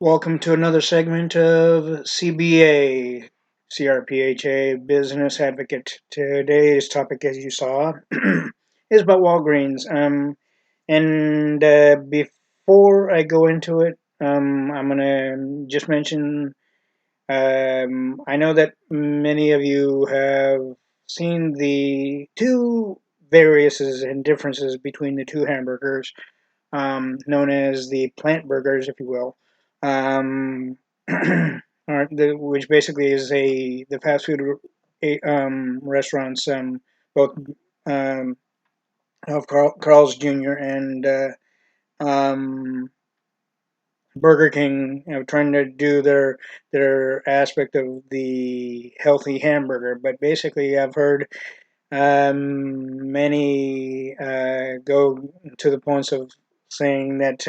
Welcome to another segment of CBA, C.R.P.H.A. Business Advocate. Today's topic, as you saw, is about Walgreens. And before I go into it, I'm going to just mention I know that many of you have seen the two variances and differences between the two hamburgers known as the plant burgers, if you will, um, which basically is the fast food restaurants, both um, of Carl's Jr. and um, Burger King, trying to do their aspect of the healthy hamburger. But basically, I've heard many go to the points of saying that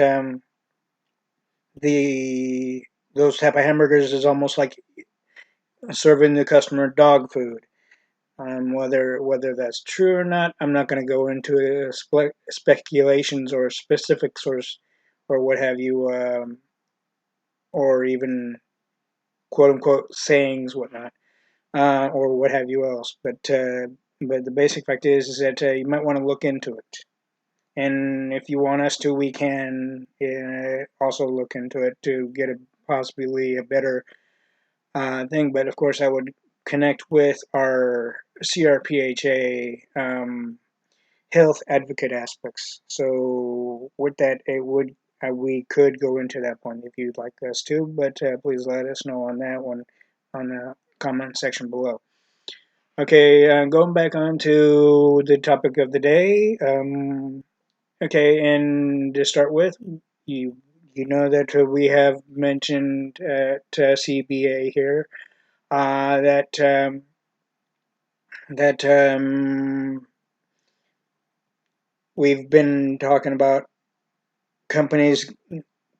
the those type of hamburgers is almost like serving the customer dog food. Whether that's true or not, I'm not going to go into speculations or specifics or what have you, or even quote unquote sayings, whatnot, or what have you else. But the basic fact is that you might want to look into it. And if you want us to, we can also look into it to get possibly a better thing. But of course, I would connect with our C.R.P.H.A. Health advocate aspects. So with that, it would we could go into that point if you'd like us to. But please let us know on that one on the comment section below. Okay, going back on to the topic of the day. Okay, and to start with, you you know that we have mentioned at CBA here that that we've been talking about companies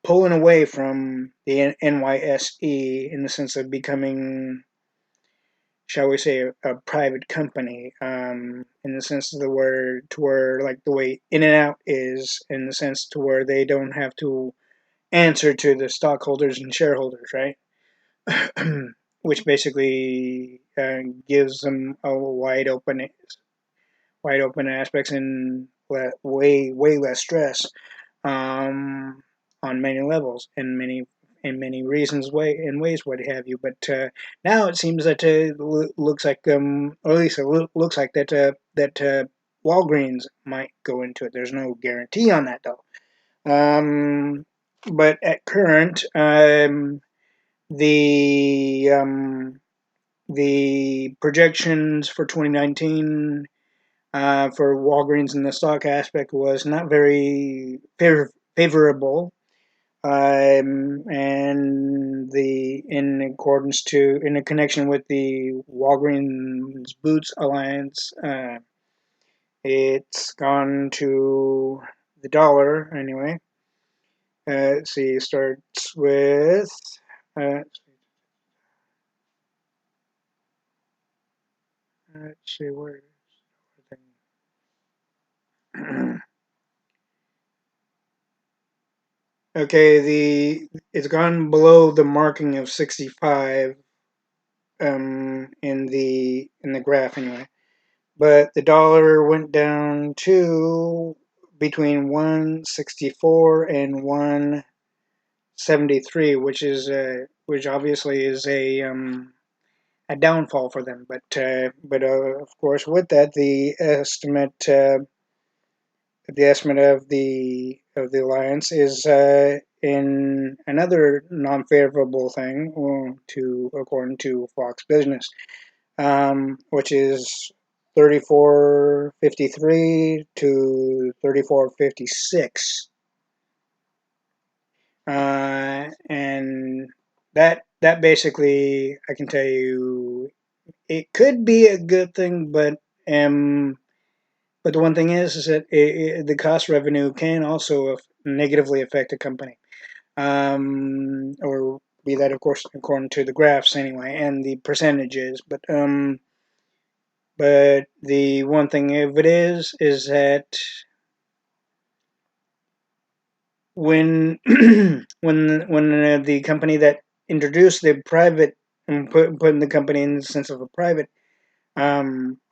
pulling away from the NYSE in the sense of becoming, shall we say, a private company, in the sense of the word, to where like the way In and Out is, in the sense to where they don't have to answer to the stockholders and shareholders, right? Which basically gives them a wide open aspects and way less stress um, on many levels and many reasons ways what have you. But now it seems that looks like or at least it looks like that Walgreens might go into it. There's no guarantee on that though. But at current, the the projections for 2019 for Walgreens in the stock aspect was not very favorable, and in a connection with the Walgreens Boots Alliance, it's gone to the dollar anyway. Let's see, starts with. Uh, let's see where. Okay, it's gone below the marking of 65 in the graph anyway. But the dollar went down to between 164 and 173, which obviously is a downfall for them. But of course, with that, the estimate of the alliance in another non-favorable thing according to Fox Business, which is 34.53 to 34.56, and that basically, I can tell you, it could be a good thing, but the one thing is that the cost revenue can also negatively affect a company, or be that, of course, according to the graphs anyway, and the percentages. But the one thing of it is that when when the company that introduced the private, and putting the company in the sense of a private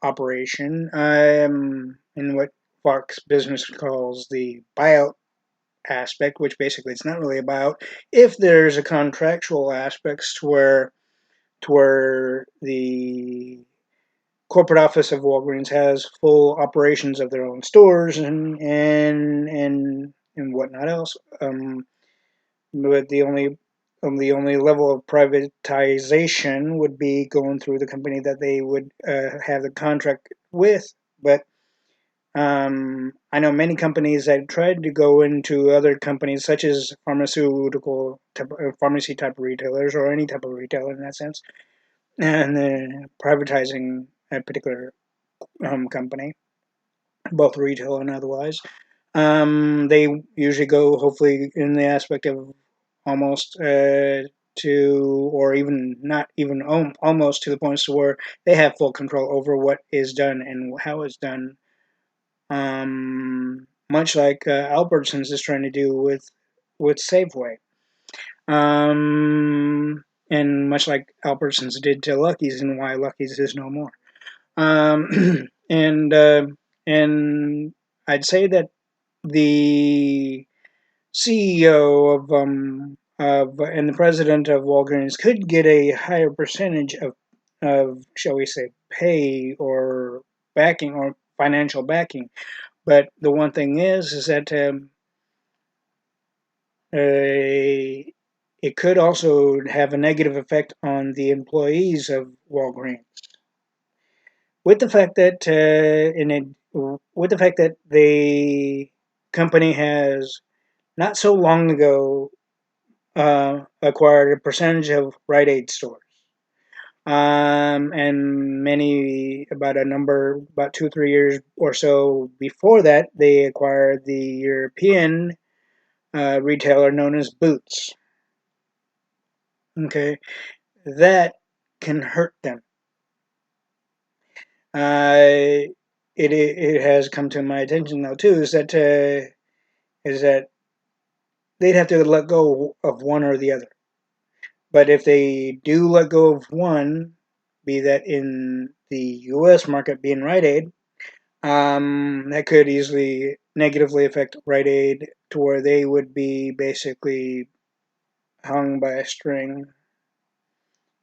operation, in what Fox Business calls the buyout aspect, which basically it's not really a buyout. If there's a contractual aspects to where the corporate office of Walgreens has full operations of their own stores and whatnot else. But the only level of privatization would be going through the company that they would have the contract with. But I know many companies that tried to go into other companies, such as pharmacy type of retailers, or any type of retailer in that sense, and privatizing a particular company, both retail and otherwise. They usually go, hopefully, in the aspect of almost to, or even not even almost to the points to where they have full control over what is done and how it's done. Much like Albertsons is trying to do with Safeway, and much like Albertsons did to Lucky's, and why Lucky's is no more. And and I'd say that the CEO of and the president of Walgreens could get a higher percentage of, shall we say, pay or backing, or financial backing. But the one thing is that it could also have a negative effect on the employees of Walgreens, with the fact that with the fact that the company has not so long ago acquired a percentage of Rite Aid stores. And about 2 or 3 years or so before that, they acquired the European retailer known as Boots. Okay, that can hurt them. It has come to my attention now too, is that they'd have to let go of one or the other. But if they do let go of one, be that in the U.S. market being Rite Aid, that could easily negatively affect Rite Aid to where they would be basically hung by a string,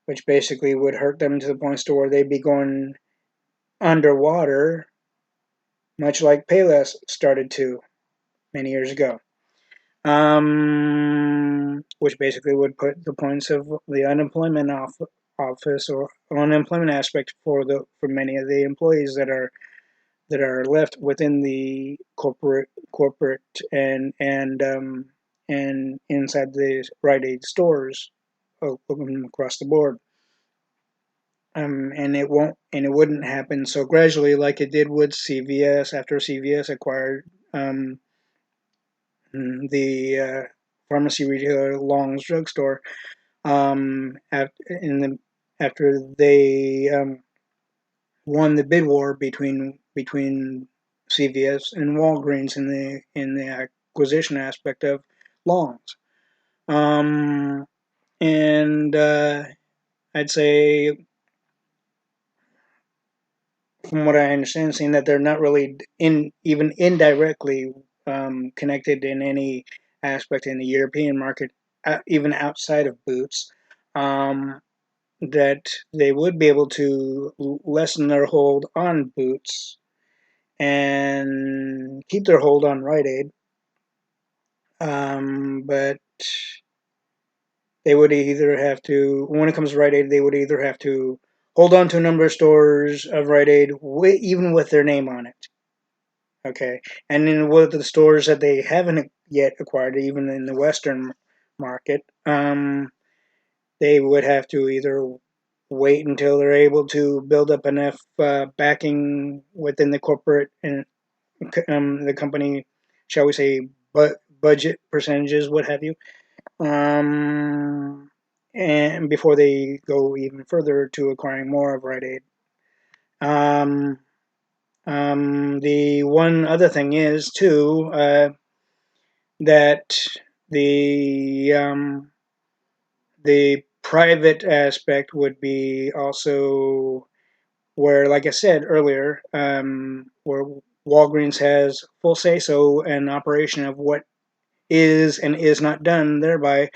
which basically would hurt them to the point to where they'd be going underwater, much like Payless started to many years ago. Which basically would put the points of the unemployment office, or unemployment aspect, for many of the employees that are left within the corporate and inside the Rite Aid stores across the board. And it wouldn't happen so gradually like it did with CVS, after CVS acquired the pharmacy retailer Long's Drugstore, after they won the bid war between CVS and Walgreens in the acquisition aspect of Long's. And I'd say, from what I understand, seeing that they're not really even indirectly connected in any aspect in the European market, even outside of Boots, that they would be able to lessen their hold on Boots and keep their hold on Rite Aid, But they would either have to, when it comes to Rite Aid, they would either have to hold on to a number of stores of Rite Aid, even with their name on it. Okay, and in with the stores that they haven't yet acquired, even in the Western market, they would have to either wait until they're able to build up enough backing within the corporate and the company, shall we say, budget percentages, what have you, and before they go even further to acquiring more of Rite Aid. Um, the one other thing is too that the the private aspect would be also where, like I said earlier, where Walgreens has full say so and operation of what is and is not done, thereby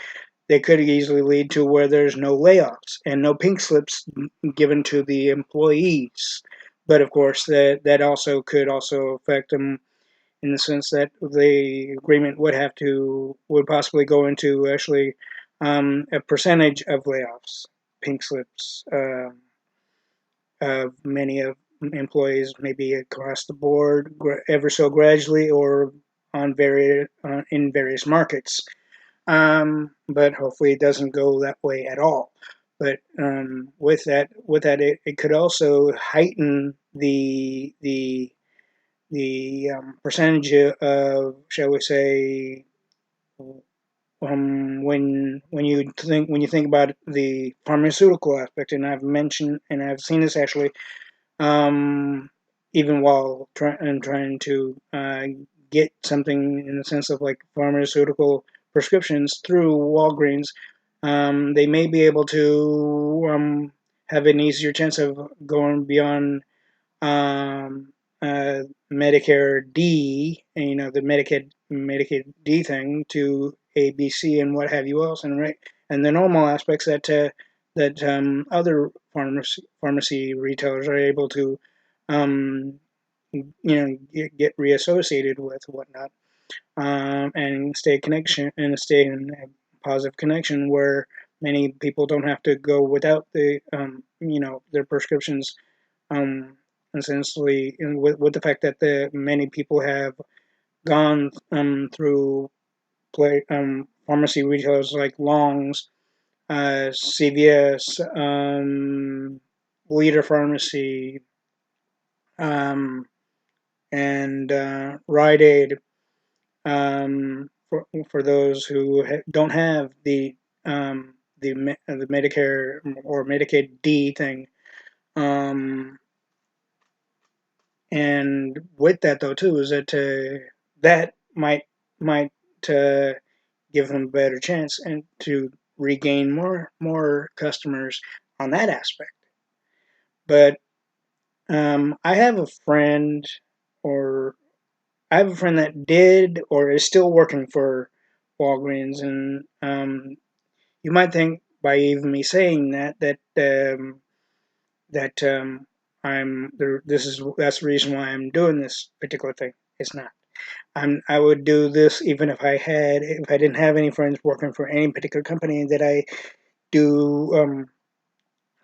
they could easily lead to where there's no layoffs and no pink slips given to the employees. But of course, that also could also affect them in the sense that the agreement would possibly go into actually a percentage of layoffs, pink slips of many of employees, maybe across the board, ever so gradually, or on in various markets. But hopefully it doesn't go that way at all. But it could also heighten the percentage of, shall we say, when you think about the pharmaceutical aspect, and I've seen this actually, um, even while trying to get something in the sense of like pharmaceutical prescriptions through Walgreens, they may be able to have an easier chance of going beyond um, uh, Medicare D, and, the Medicaid D thing to A, B, C, and what have you else, and right, and the normal aspects that other pharmacy retailers are able to, get reassociated with whatnot, and stay in a positive connection where many people don't have to go without their prescriptions, um, essentially, with the fact that the many people have gone through pharmacy retailers like Long's, CVS, Leader Pharmacy, um, and Rite Aid, for those who don't have the Medicare or Medicaid D thing. Um, And with that though too is that that might uh, give them a better chance and to regain more customers on that aspect. But I have a friend, or I have a friend that did or is still working for Walgreens, and you might think by even me saying that I'm there. That's the reason why I'm doing this particular thing. It's not. I would do this even if I didn't have any friends working for any particular company that I do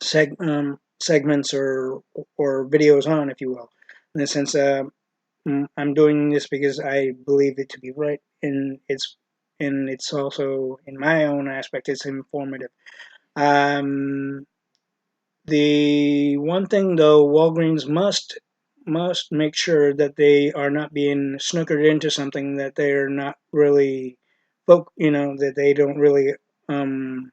segments or videos on, if you will. In the sense, I'm doing this because I believe it to be right, and it's also in my own aspect, it's informative. Um, the one thing though, Walgreens must make sure that they are not being snookered into something that they're not really that they don't really um,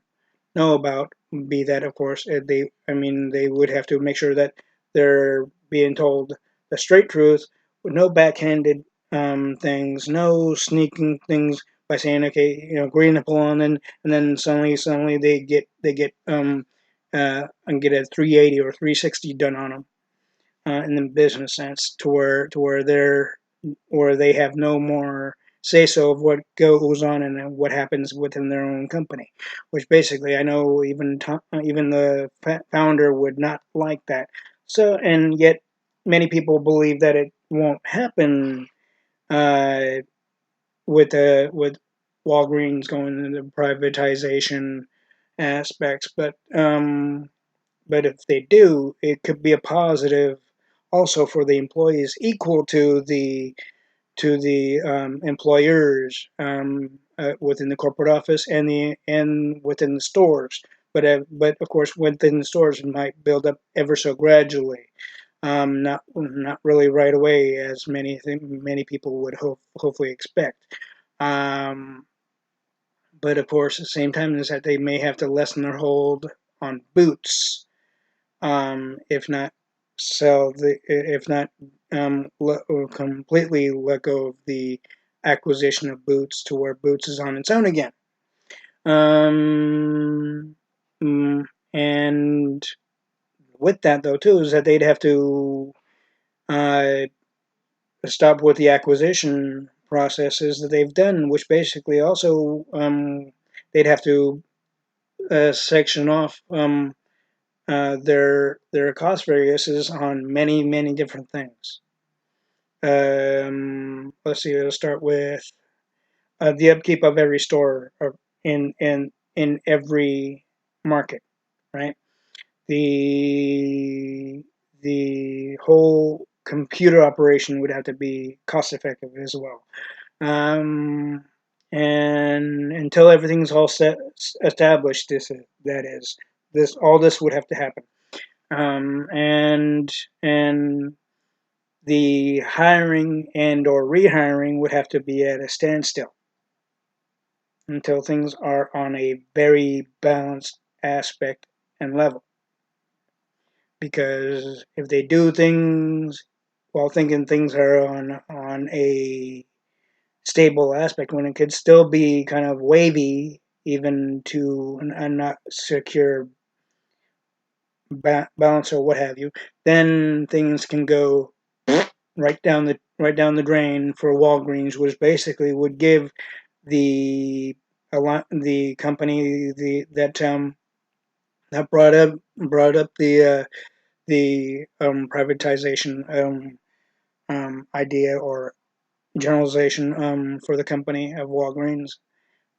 know about. Be that, of course, they would have to make sure that they're being told the straight truth with no backhanded things, no sneaking things by saying, okay, green apple, and then suddenly and get a 380 or 360 done on them, in the business sense, to where they have no more say so of what goes on and what happens within their own company, which basically I know even the founder would not like that. So, and yet many people believe that it won't happen, uh, with Walgreens going into privatization aspects, but if they do, it could be a positive also for the employees, equal to the employers within the corporate office and within the stores. But of course, within the stores, it might build up ever so gradually. Not really right away, as many people would hopefully expect. Um, but of course, at the same time, is that they may have to lessen their hold on boots, if not if not completely let go of the acquisition of Boots to where Boots is on its own again. Um, mm, and with that though too is that they'd have to uh, stop with the acquisition processes that they've done, which basically also they'd have to section off their cost variances on many different things. Let's see. Let's start with the upkeep of every store in every market, right? The the whole computer operation would have to be cost effective as well. Um, and until everything's all set established, that is this all this would have to happen. And the hiring and or rehiring would have to be at a standstill until things are on a very balanced aspect and level. Because if they do things while thinking things are on a stable aspect, when it could still be kind of wavy, even to a not secure balance or what have you, then things can go right down the drain for Walgreens, which basically would give the the company that brought up the privatization idea or generalization for the company of Walgreens,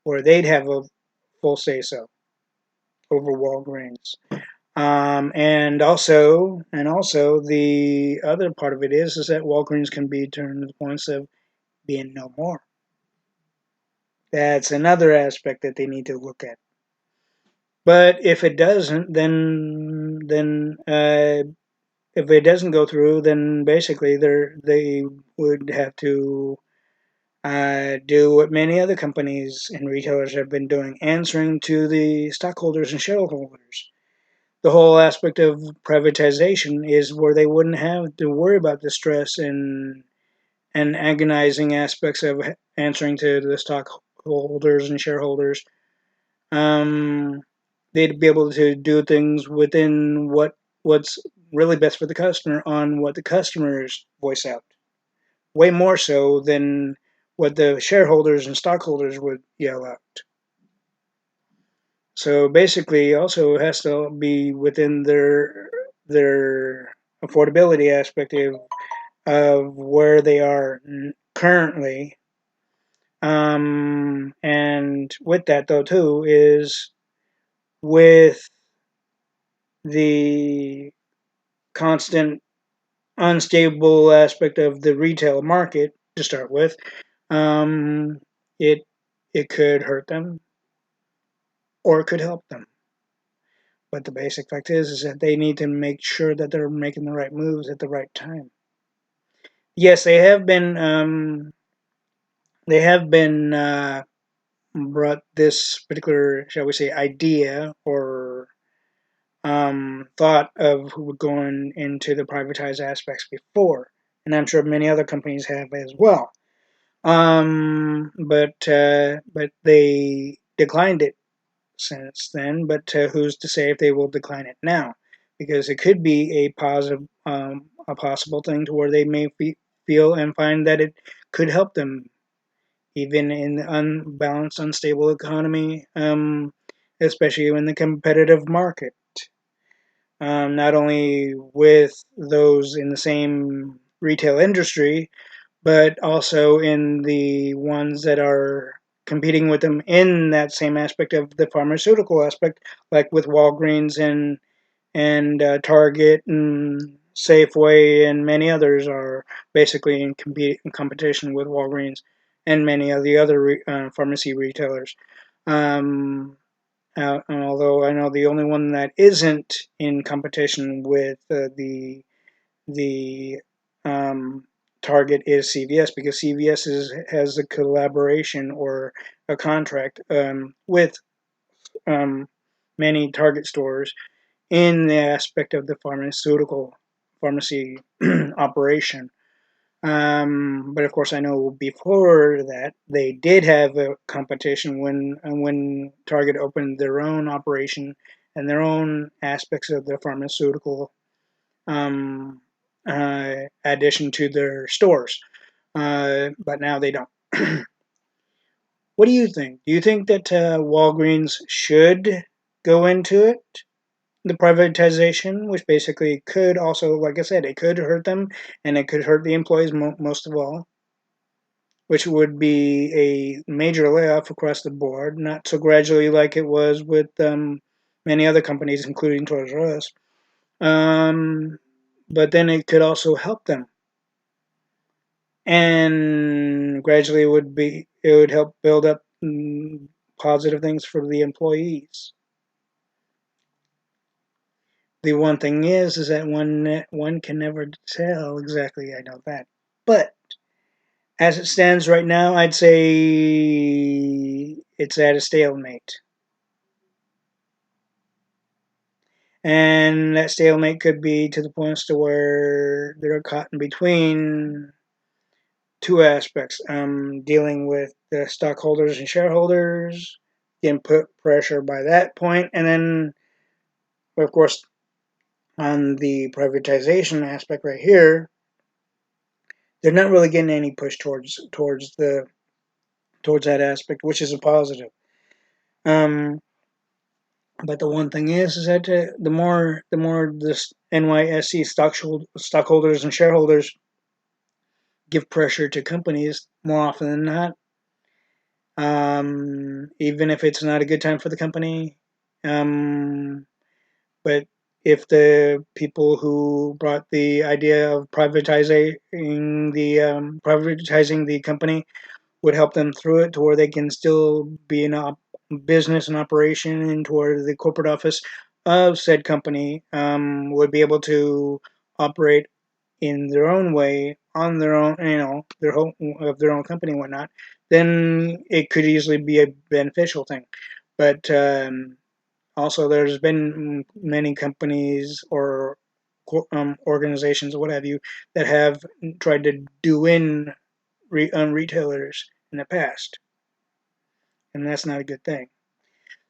where they'd have a full say so over Walgreens. And also the other part of it is that Walgreens can be turned to the points of being no more. That's another aspect that they need to look at. But if it doesn't, then if it doesn't go through, then basically they would have to do what many other companies and retailers have been doing, answering to the stockholders and shareholders. The whole aspect of privatization is where they wouldn't have to worry about the stress and agonizing aspects of answering to the stockholders and shareholders. Um, they'd be able to do things within what's really best for the customer on what the customers voice out, way more so than what the shareholders and stockholders would yell out. So basically, also has to be within their affordability aspect of where they are currently. And with that though too is with the constant unstable aspect of the retail market to start with, um, it it could hurt them or it could help them. But the basic fact is that they need to make sure that they're making the right moves at the right time. Yes, they have been brought this particular, shall we say, idea or thought of going into the privatized aspects before, and I'm sure many other companies have as well. But they declined it since then. But who's to say if they will decline it now? Because it could be a possible thing to where they may feel and find that it could help them, even in the unbalanced, unstable economy, especially in the competitive market. Not only with those in the same retail industry, but also in the ones that are competing with them in that same aspect of the pharmaceutical aspect, like with Walgreens and Target and Safeway and many others are basically in competition with Walgreens and many of the other pharmacy retailers. Um, Although I know the only one that isn't in competition with the target is CVS, because CVS has a collaboration or a contract with um, many Target stores in the aspect of the pharmacy operation. But of course, I know before that they did have a competition when Target opened their own operation and their own aspects of the pharmaceutical um, addition to their stores. But now they don't. What do you think? Do you think that Walgreens should go into it? The privatization, which basically could also, like I said, it could hurt them and it could hurt the employees most of all, which would be a major layoff across the board, not so gradually like it was with many other companies, including Toys R Us. Um, but then it could also help them, and gradually it would help build up positive things for the employees. The one thing is that one can never tell exactly. I know that, but as it stands right now, I'd say it's at a stalemate. And that stalemate could be to the point to where they're caught in between two aspects, dealing with the stockholders and shareholders, getting put pressure by that point, and then, of course, on the privatization aspect right here, they're not really getting any push towards that aspect, which is a positive. Um, but the one thing is that the more this NYSE stockholders and shareholders give pressure to companies, more often than not, even if it's not a good time for the company. But if the people who brought the idea of privatizing the company would help them through it to where they can still be in a business and operation, and to where the corporate office of said company would be able to operate in their own way, on their own, their whole of their own company and whatnot, then it could easily be a beneficial thing. But also, there's been many companies or organizations or what have you that have tried to do in retailers in the past, and that's not a good thing.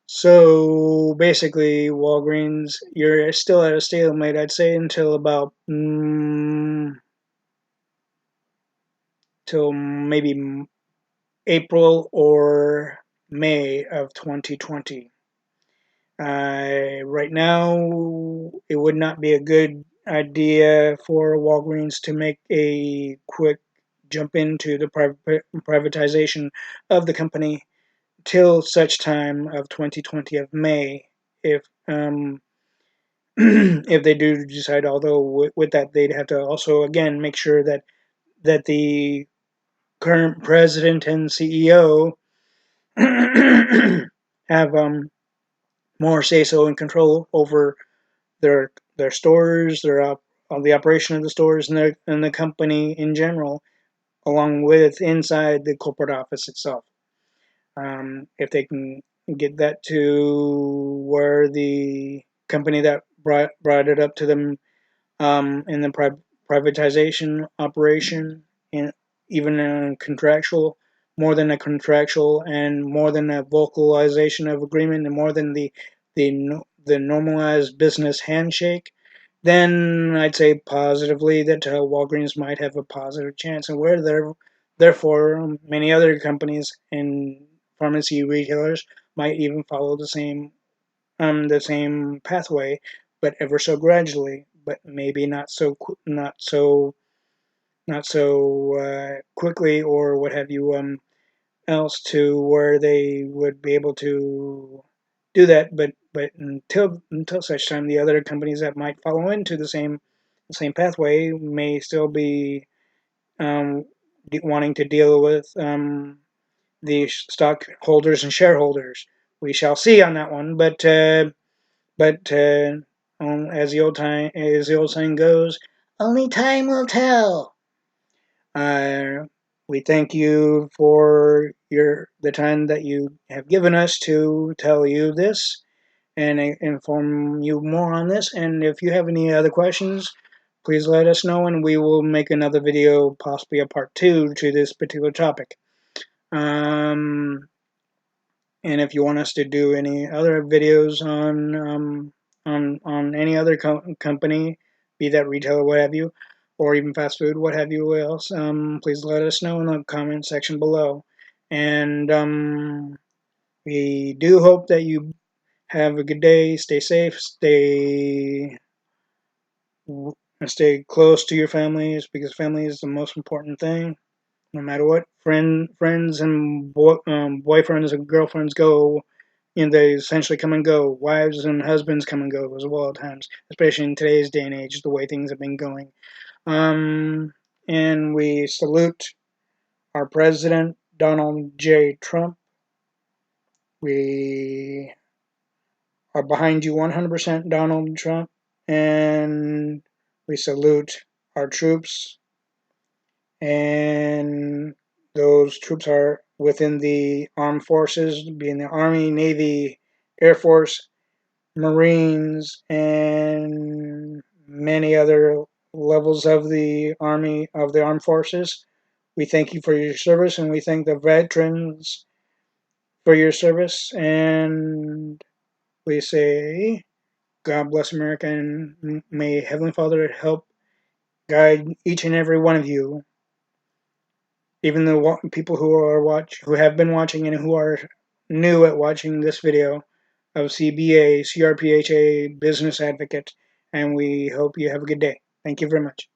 So basically, Walgreens, you're still at a stalemate, I'd say, until about till maybe April or May of 2020. Right now, it would not be a good idea for Walgreens to make a quick jump into the privatization of the company till such time of 2020 of May, if if they do decide. Although with that, they'd have to also again make sure that the current president and CEO have more say so and control over their stores, on the operation of the stores and the company in general, along with inside the corporate office itself. If they can get that to where the company that brought it up to them in the privatization operation, and even a contractual, more than a contractual, and more than a vocalization of agreement, and more than the normalized business handshake, then I'd say positively that Walgreens might have a positive chance, and where therefore many other companies and pharmacy retailers might even follow the same pathway, but ever so gradually, but maybe not so quickly or what have you. else to where they would be able to do that. But until such time, the other companies that might follow into the same pathway may still be um, wanting to deal with the stockholders and shareholders. We shall see on that one, but as the old saying goes, only time will tell. Uh, we thank you for the time that you have given us to tell you this and inform you more on this. And if you have any other questions, please let us know, and we will make another video, possibly a part 2 to this particular topic. And if you want us to do any other videos on any other company, be that retailer, what have you, or even fast food, what have you else, please let us know in the comment section below. And we do hope that you have a good day. Stay safe. Stay close to your families, because family is the most important thing. No matter what friends and boyfriends and girlfriends go, they essentially come and go. Wives and husbands come and go as well at times, especially in today's day and age, the way things have been going. And we salute our president, Donald J. Trump. We are behind you 100%, Donald Trump. And we salute our troops, and those troops are within the armed forces, being the Army, Navy, Air Force, Marines, and many other levels of the armed forces. We thank you for your service, and we thank the veterans for your service, and we say, God bless America, and may Heavenly Father help guide each and every one of you, even the people who have been watching and who are new at watching this video, of CBA, C.R.P.H.A, Business Advocate, and we hope you have a good day. Thank you very much.